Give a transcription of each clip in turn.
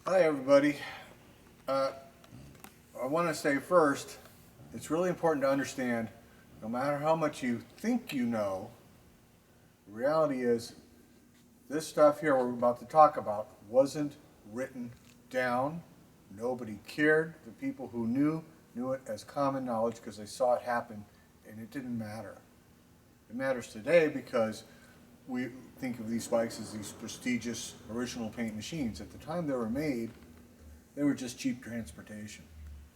Hi everybody. I want to say first, it's really important to understand, no matter how much you think you know, the reality is this stuff here we're about to talk about wasn't written down. Nobody cared. The people who knew it as common knowledge because they saw it happen, and it didn't matter. It matters today because we think of these bikes as these prestigious original paint machines. At the time they were made, they were just cheap transportation.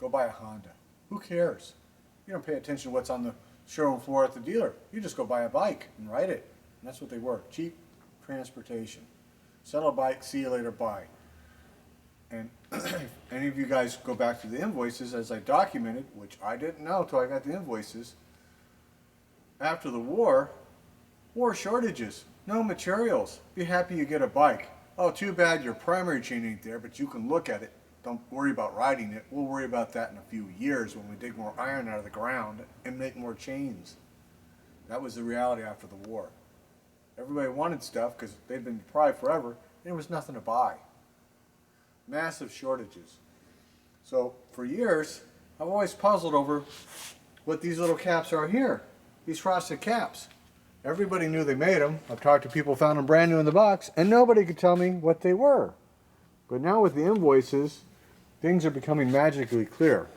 Go buy a Honda. Who cares? You don't pay attention to what's on the showroom floor at the dealer. You just go buy a bike and ride it. And that's what they were, cheap transportation. Sell a bike, see you later, bye. And if any of you guys go back to the invoices as I documented, which I didn't know until I got the invoices, after the war shortages, no materials. Be happy you get a bike. Oh, too bad your primary chain ain't there, but you can look at it. Don't worry about riding it. We'll worry about that in a few years when we dig more iron out of the ground and make more chains. That was the reality after the war. Everybody wanted stuff because they'd been deprived forever, and there was nothing to buy. Massive shortages. So for years, I've always puzzled over what these little caps are here. These frosted caps. Everybody knew they made them. I've talked to people who found them brand new in the box, and nobody could tell me what they were. But now with the invoices, things are becoming magically clear.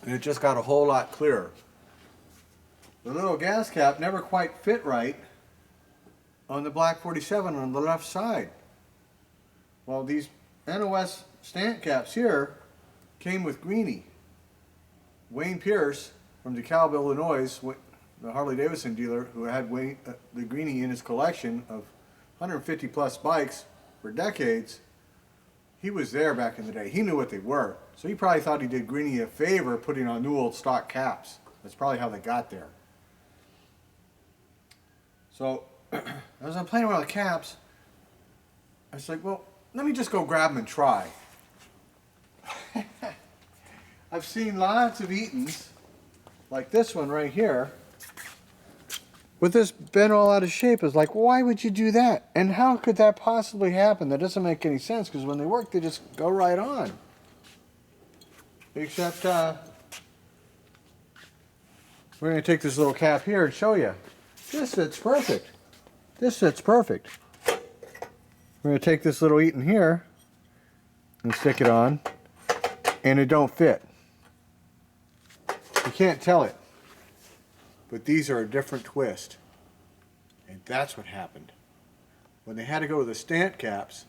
And it just got a whole lot clearer. The little gas cap never quite fit right on the Black 47 on the left side. Well, these NOS Stant caps here came with Greenie. Wayne Pierce from DeKalb, Illinois, the Harley Davidson dealer who had the Greenie in his collection of 150 plus bikes for decades, he was there back in the day. He knew what they were. So he probably thought he did Greenie a favor putting on new old stock caps. That's probably how they got there. So as I'm playing around with the caps, I was like, well, let me just go grab them and try. I've seen lots of Eatons, like this one right here, with this bent all out of shape. It's like, why would you do that? And how could that possibly happen? That doesn't make any sense, because when they work, they just go right on. Except, we're going to take this little cap here and show you. This fits perfect. This fits perfect. We're going to take this little Eaton here and stick it on, and it don't fit. You can't tell it. But these are a different twist. And that's what happened. When they had to go with the Stant caps,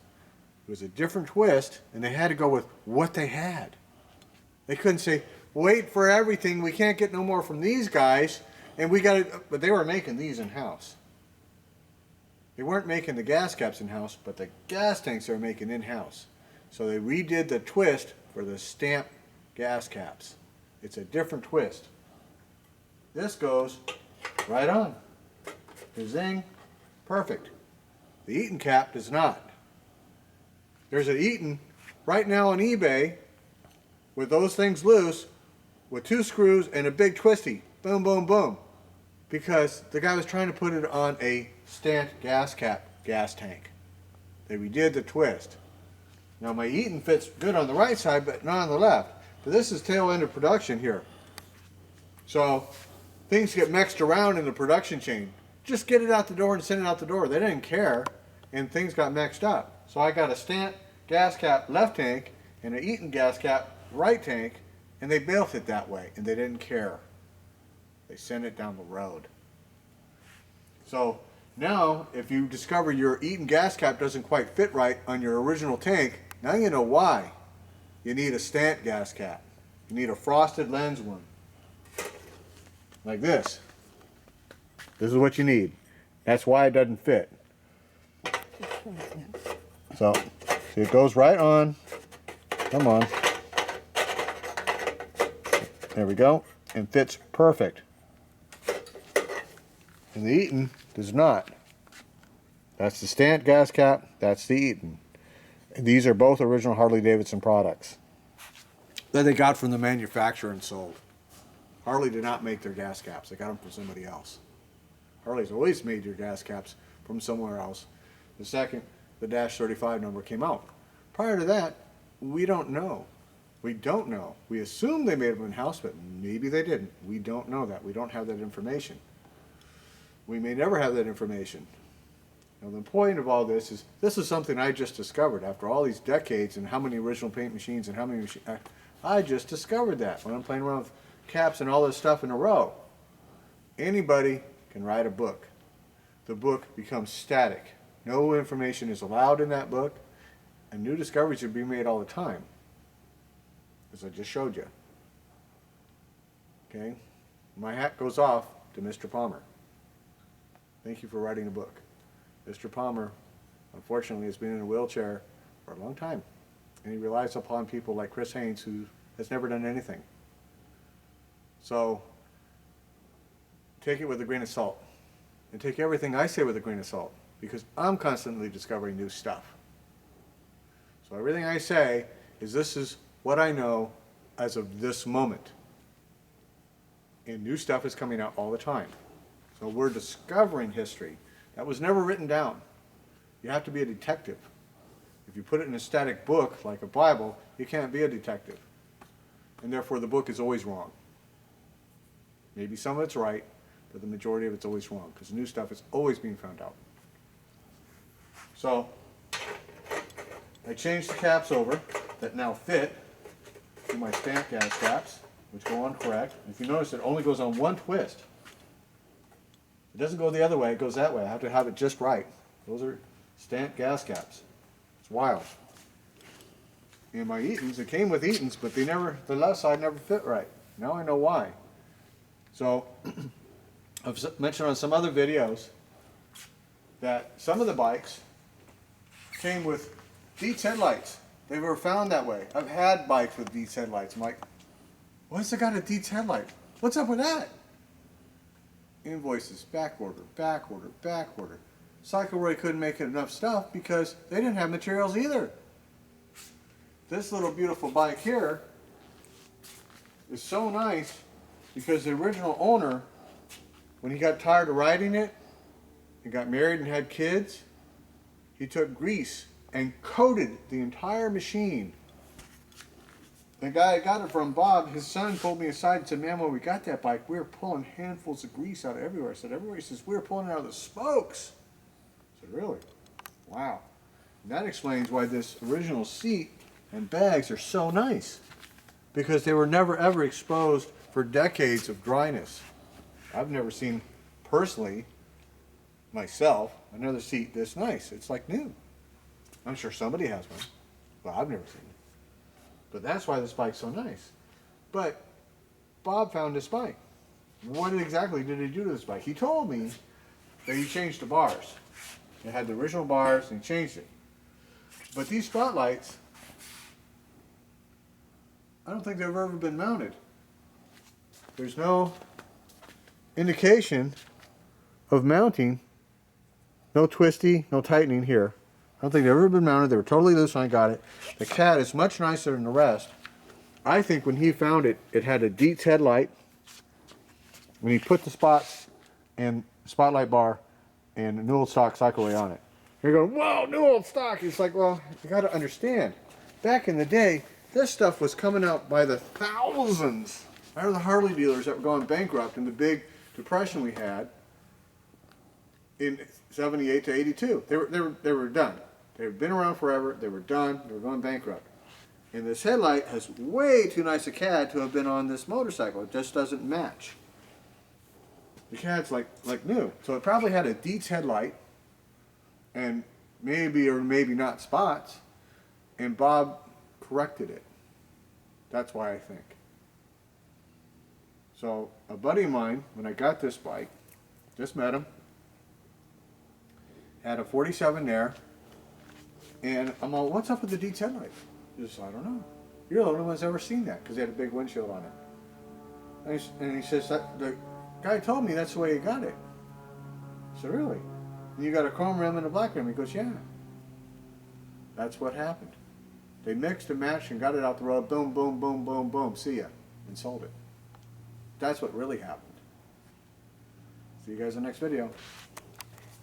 it was a different twist, and they had to go with what they had. They couldn't say, wait for everything, we can't get no more from these guys, and we got to, but they were making these in-house. They weren't making the gas caps in-house, but the gas tanks they were making in-house. So they redid the twist for the Stant gas caps. It's a different twist. This goes right on. Zing, perfect. The Eaton cap does not. There's an Eaton right now on eBay with those things loose with 2 screws and a big twisty. Boom, boom, boom. Because the guy was trying to put it on a Stant gas cap gas tank. They redid the twist. Now my Eaton fits good on the right side, but not on the left. But this is tail end of production here. So things get mixed around in the production chain. Just get it out the door and send it out the door. They didn't care, and things got mixed up. So I got a Stant gas cap left tank and an Eaton gas cap right tank, and they built it that way, and they didn't care. They sent it down the road. So now, if you discover your Eaton gas cap doesn't quite fit right on your original tank, now you know why. You need a Stant gas cap. You need a frosted lens one. Like this. This is what you need. That's why it doesn't fit. So, see, it goes right on. Come on. There we go. And fits perfect. And the Eaton does not. That's the Stant gas cap. That's the Eaton. And these are both original Harley Davidson products that they got from the manufacturer and sold. Harley did not make their gas caps. They got them from somebody else. Harley's always made your gas caps from somewhere else. The second the Dash 35 number came out. Prior to that, we don't know. We don't know. We assume they made them in-house, but maybe they didn't. We don't know that. We don't have that information. We may never have that information. Now, the point of all this is something I just discovered after all these decades and how many original paint machines and how many machines. I just discovered that when I'm playing around with caps and all this stuff in a row. Anybody can write a book. The book becomes static. No information is allowed in that book, and new discoveries are being made all the time, as I just showed you. Okay? My hat goes off to Mr. Palmer. Thank you for writing a book. Mr. Palmer, unfortunately, has been in a wheelchair for a long time, and he relies upon people like Chris Haynes, who has never done anything. So, take it with a grain of salt, and take everything I say with a grain of salt, because I'm constantly discovering new stuff. So everything I say is this is what I know as of this moment. And new stuff is coming out all the time. So we're discovering history. That was never written down. You have to be a detective. If you put it in a static book, like a Bible, you can't be a detective. And therefore the book is always wrong. Maybe some of it's right, but the majority of it's always wrong, because new stuff is always being found out. So, I changed the caps over that now fit to my Stant gas caps, which go on correct. If you notice, it only goes on one twist. It doesn't go the other way, it goes that way. I have to have it just right. Those are Stant gas caps. It's wild. In my Eatons, it came with Eatons, but the left side never fit right. Now I know why. So, I've mentioned on some other videos that some of the bikes came with Dietz headlights. They were found that way. I've had bikes with Dietz headlights. I'm like, what's it got a Dietz headlight? What's up with that? Invoices, back order, back order, back order. Cycle couldn't make enough stuff because they didn't have materials either. This little beautiful bike here is so nice because the original owner, when he got tired of riding it and got married and had kids, he took grease and coated the entire machine. The guy I got it from, Bob, his son pulled me aside and said, man, when we got that bike, we were pulling handfuls of grease out of everywhere. I said, everywhere? He says, we were pulling it out of the spokes. I said, really? Wow. And that explains why this original seat and bags are so nice, because they were never ever exposed for decades of dryness. I've never seen, personally, myself, another seat this nice. It's like new. I'm sure somebody has one, but I've never seen it. But that's why this bike's so nice. But Bob found this bike. What exactly did he do to this bike? He told me that he changed the bars. It had the original bars and he changed it. But these spotlights, I don't think they've ever been mounted. There's no indication of mounting. No twisty, no tightening here. I don't think they've ever been mounted. They were totally loose when I got it. The cat is much nicer than the rest. I think when he found it, it had a Dietz headlight. When he put the spots and spotlight bar and a new old stock cycleway on it. You're going, whoa, new old stock. It's like, well, you got to understand. Back in the day, this stuff was coming out by the thousands. I remember the Harley dealers that were going bankrupt in the big depression we had in 78 to 82. They were done. They've been around forever. They were done. They were going bankrupt. And this headlight has way too nice a CAD to have been on this motorcycle. It just doesn't match. The CAD's like new. So it probably had a Dietz headlight and maybe or maybe not spots. And Bob corrected it. That's why I think. So a buddy of mine, when I got this bike, just met him, had a 47 there, and I'm all, what's up with the Dietz headlight? He says, I don't know. You're the only one that's ever seen that, because they had a big windshield on it. And he says, the guy told me that's the way he got it. I said, really? And you got a chrome rim and a black rim? He goes, yeah. That's what happened. They mixed and matched and got it out the road, boom, boom, boom, boom, boom, see ya, and sold it. That's what really happened. See you guys in the next video.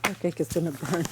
Our cake is gonna burn.